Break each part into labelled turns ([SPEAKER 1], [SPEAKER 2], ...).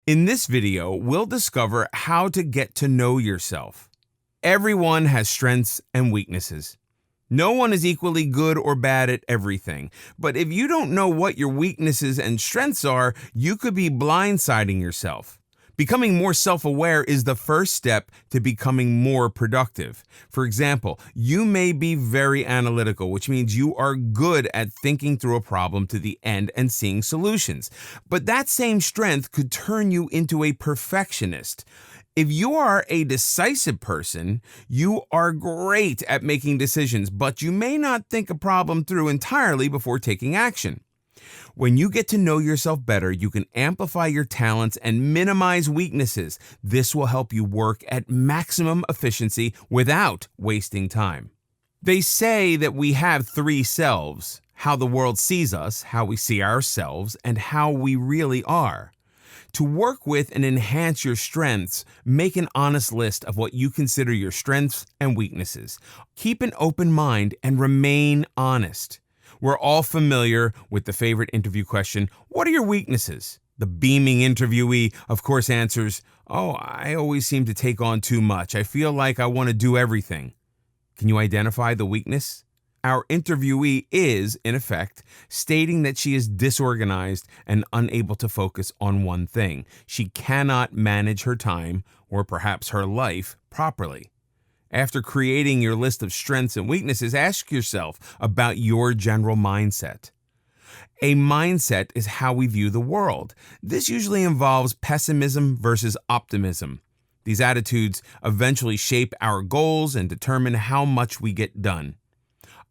[SPEAKER 1] In this video, we'll discover how to get to know yourself. Everyone has strengths and weaknesses. No one is equally good or bad at everything, but if you don't know what your weaknesses and strengths are, you could be blindsiding yourself. Becoming more self-aware is the first step to becoming more productive. For example, you may be very analytical, which means you are good at thinking through a problem to the end and seeing solutions. But that same strength could turn you into a perfectionist. If you are a decisive person, you are great at making decisions, but you may not think a problem through entirely before taking action. When you get to know yourself better, you can amplify your talents and minimize weaknesses. This will help you work at maximum efficiency without wasting time. They say that we have three selves: how the world sees us, how we see ourselves, and how we really are. To work with and enhance your strengths, make an honest list of what you consider your strengths and weaknesses. Keep an open mind and remain honest. We're all familiar with the favorite interview question, what are your weaknesses? The beaming interviewee, of course, answers, I always seem to take on too much. I feel like I want to do everything. Can you identify the weakness? Our interviewee is, in effect, stating that she is disorganized and unable to focus on one thing. She cannot manage her time, or perhaps her life, properly. After creating your list of strengths and weaknesses, ask yourself about your general mindset. A mindset is how we view the world. This usually involves pessimism versus optimism. These attitudes eventually shape our goals and determine how much we get done.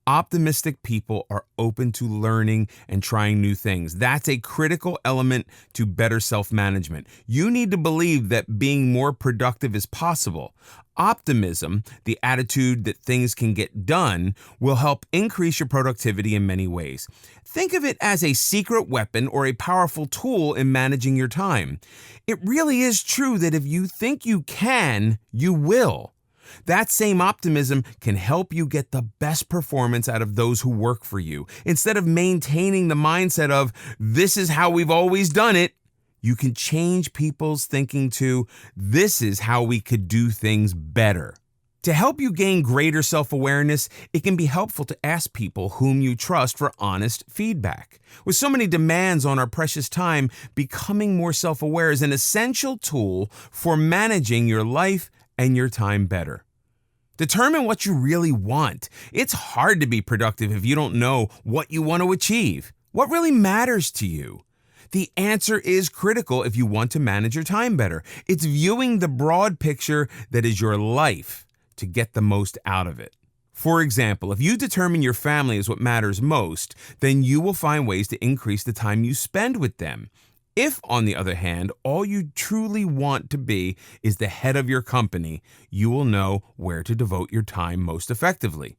[SPEAKER 1] Optimistic people are open to learning and trying new things. That's a critical element to better self-management. You need to believe that being more productive is possible. Optimism, the attitude that things can get done, will help increase your productivity in many ways. Think of it as a secret weapon or a powerful tool in managing your time. It really is true that if you think you can, you will. That same optimism can help you get the best performance out of those who work for you. Instead of maintaining the mindset of, this is how we've always done it, you can change people's thinking to, this is how we could do things better. To help you gain greater self-awareness, it can be helpful to ask people whom you trust for honest feedback. With so many demands on our precious time, becoming more self-aware is an essential tool for managing your life and your time better. Determine what you really want. It's hard to be productive if you don't know what you want to achieve. What really matters to you? The answer is critical if you want to manage your time better. It's viewing the broad picture that is your life to get the most out of it. For example, if you determine your family is what matters most, then you will find ways to increase the time you spend with them. If, on the other hand, all you truly want to be is the head of your company, you will know where to devote your time most effectively.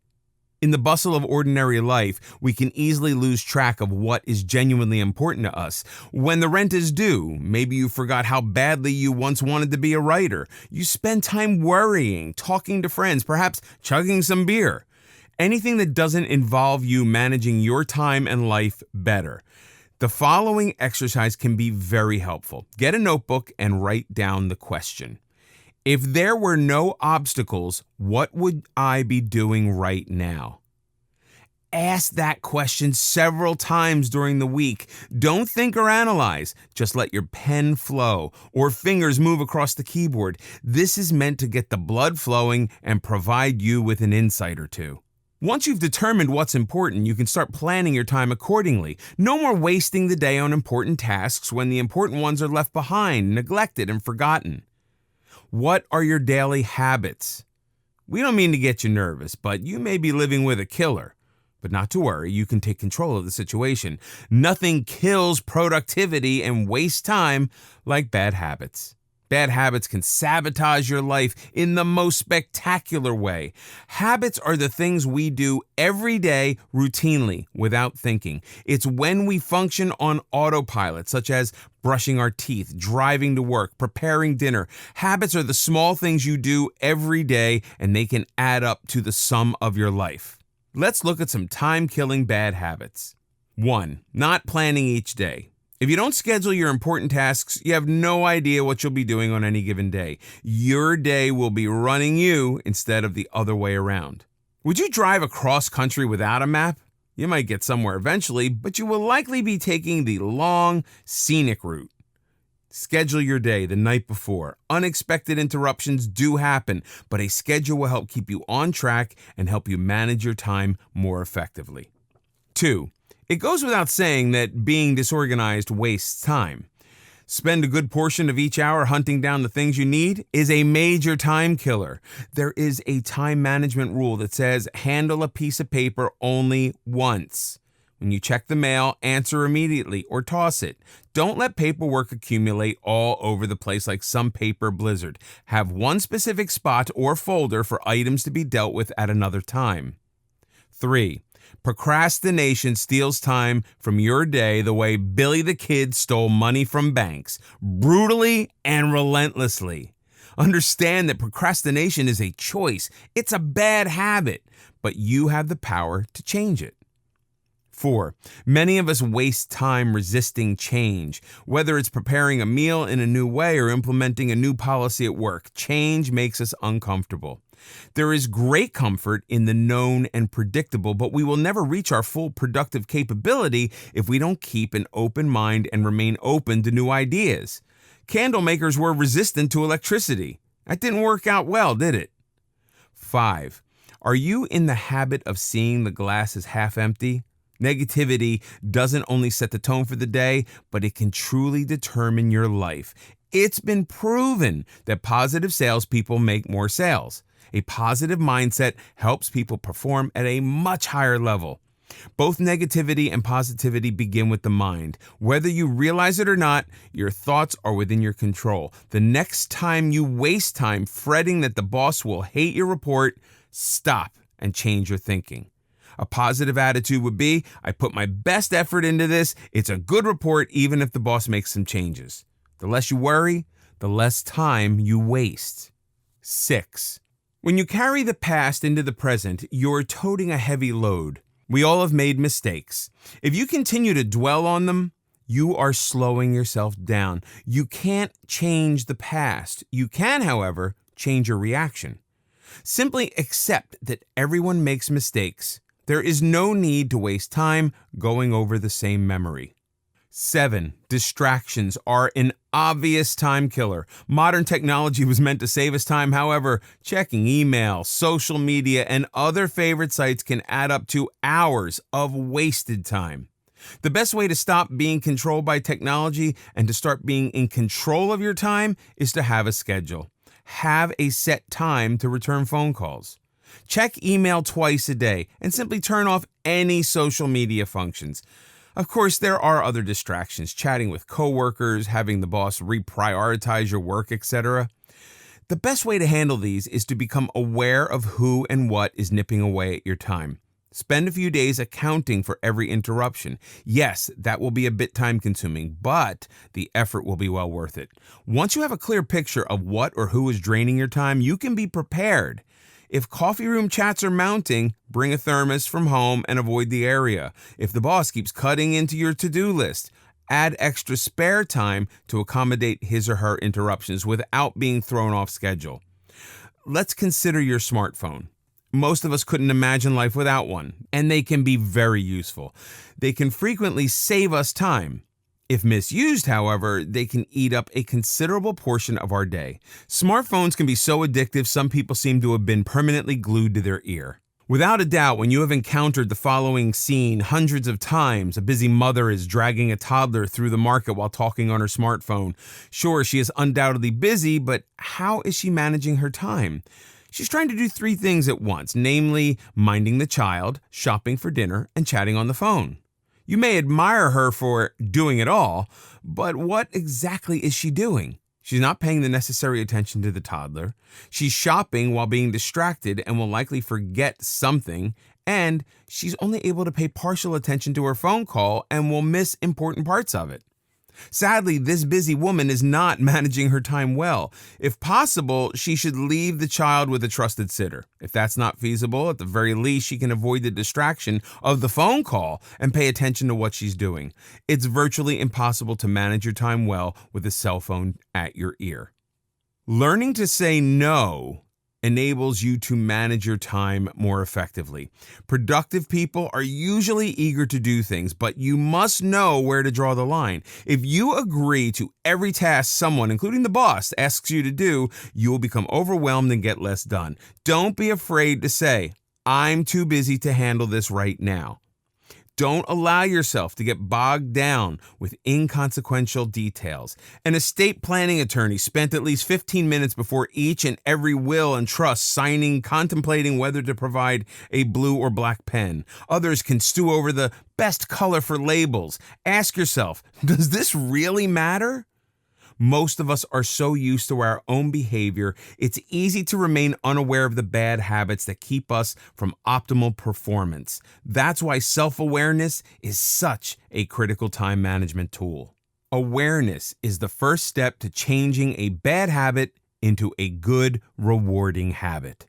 [SPEAKER 1] In the bustle of ordinary life, we can easily lose track of what is genuinely important to us. When the rent is due, maybe you forgot how badly you once wanted to be a writer. You spend time worrying, talking to friends, perhaps chugging some beer. Anything that doesn't involve you managing your time and life better. The following exercise can be very helpful. Get a notebook and write down the question. If there were no obstacles, what would I be doing right now? Ask that question several times during the week. Don't think or analyze. Just let your pen flow or fingers move across the keyboard. This is meant to get the blood flowing and provide you with an insight or two. Once you've determined what's important, you can start planning your time accordingly. No more wasting the day on important tasks when the important ones are left behind, neglected, and forgotten. What are your daily habits? We don't mean to get you nervous, but you may be living with a killer. But not to worry, you can take control of the situation. Nothing kills productivity and wastes time like bad habits. Bad habits can sabotage your life in the most spectacular way. Habits are the things we do every day routinely without thinking. It's when we function on autopilot, such as brushing our teeth, driving to work, preparing dinner. Habits are the small things you do every day, and they can add up to the sum of your life. Let's look at some time-killing bad habits. 1. Not planning each day. If you don't schedule your important tasks, you have no idea what you'll be doing on any given day. Your day will be running you instead of the other way around. Would you drive across country without a map? You might get somewhere eventually, but you will likely be taking the long, scenic route. Schedule your day the night before. Unexpected interruptions do happen, but a schedule will help keep you on track and help you manage your time more effectively. 2. It goes without saying that being disorganized wastes time. Spend a good portion of each hour hunting down the things you need is a major time killer. There is a time management rule that says handle a piece of paper only once. When you check the mail, answer immediately or toss it. Don't let paperwork accumulate all over the place like some paper blizzard. Have one specific spot or folder for items to be dealt with at another time. 3. Procrastination steals time from your day the way Billy the Kid stole money from banks, brutally and relentlessly. Understand that procrastination is a choice. It's a bad habit, but you have the power to change it. 4. Many of us waste time resisting change. Whether it's preparing a meal in a new way or implementing a new policy at work, change makes us uncomfortable. There is great comfort in the known and predictable, but we will never reach our full productive capability if we don't keep an open mind and remain open to new ideas. Candle makers were resistant to electricity. That didn't work out well, did it? 5. Are you in the habit of seeing the glass as half empty? Negativity doesn't only set the tone for the day, but it can truly determine your life. It's been proven that positive salespeople make more sales. A positive mindset helps people perform at a much higher level. Both negativity and positivity begin with the mind. Whether you realize it or not, your thoughts are within your control. The next time you waste time fretting that the boss will hate your report, stop and change your thinking. A positive attitude would be, I put my best effort into this. It's a good report even if the boss makes some changes. The less you worry, the less time you waste. 6. When you carry the past into the present, you're toting a heavy load. We all have made mistakes. If you continue to dwell on them, you are slowing yourself down. You can't change the past. You can, however, change your reaction. Simply accept that everyone makes mistakes. There is no need to waste time going over the same memory. 7. Distractions are an obvious time killer. Modern technology was meant to save us time. However, checking email, social media, and other favorite sites can add up to hours of wasted time. The best way to stop being controlled by technology and to start being in control of your time is to have a schedule. Have a set time to return phone calls. Check email twice a day and simply turn off any social media functions. Of course, there are other distractions, chatting with coworkers, having the boss reprioritize your work, etc. The best way to handle these is to become aware of who and what is nipping away at your time. Spend a few days accounting for every interruption. Yes, that will be a bit time-consuming, but the effort will be well worth it. Once you have a clear picture of what or who is draining your time, you can be prepared. If coffee room chats are mounting, bring a thermos from home and avoid the area. If the boss keeps cutting into your to-do list, add extra spare time to accommodate his or her interruptions without being thrown off schedule. Let's consider your smartphone. Most of us couldn't imagine life without one, and they can be very useful. They can frequently save us time. If misused, however, they can eat up a considerable portion of our day. Smartphones can be so addictive, some people seem to have been permanently glued to their ear. Without a doubt, when you have encountered the following scene hundreds of times, a busy mother is dragging a toddler through the market while talking on her smartphone. Sure, she is undoubtedly busy, but how is she managing her time? She's trying to do 3 things at once, namely minding the child, shopping for dinner, and chatting on the phone. You may admire her for doing it all, but what exactly is she doing? She's not paying the necessary attention to the toddler. She's shopping while being distracted and will likely forget something, and she's only able to pay partial attention to her phone call and will miss important parts of it. Sadly, this busy woman is not managing her time well. If possible, she should leave the child with a trusted sitter. If that's not feasible, at the very least, she can avoid the distraction of the phone call and pay attention to what she's doing. It's virtually impossible to manage your time well with a cell phone at your ear. Learning to say no enables you to manage your time more effectively. Productive people are usually eager to do things, but you must know where to draw the line. If you agree to every task someone, including the boss, asks you to do, you will become overwhelmed and get less done. Don't be afraid to say, "I'm too busy to handle this right now." Don't allow yourself to get bogged down with inconsequential details. An estate planning attorney spent at least 15 minutes before each and every will and trust signing, contemplating whether to provide a blue or black pen. Others can stew over the best color for labels. Ask yourself, does this really matter? Most of us are so used to our own behavior, it's easy to remain unaware of the bad habits that keep us from optimal performance. That's why self-awareness is such a critical time management tool. Awareness is the first step to changing a bad habit into a good, rewarding habit.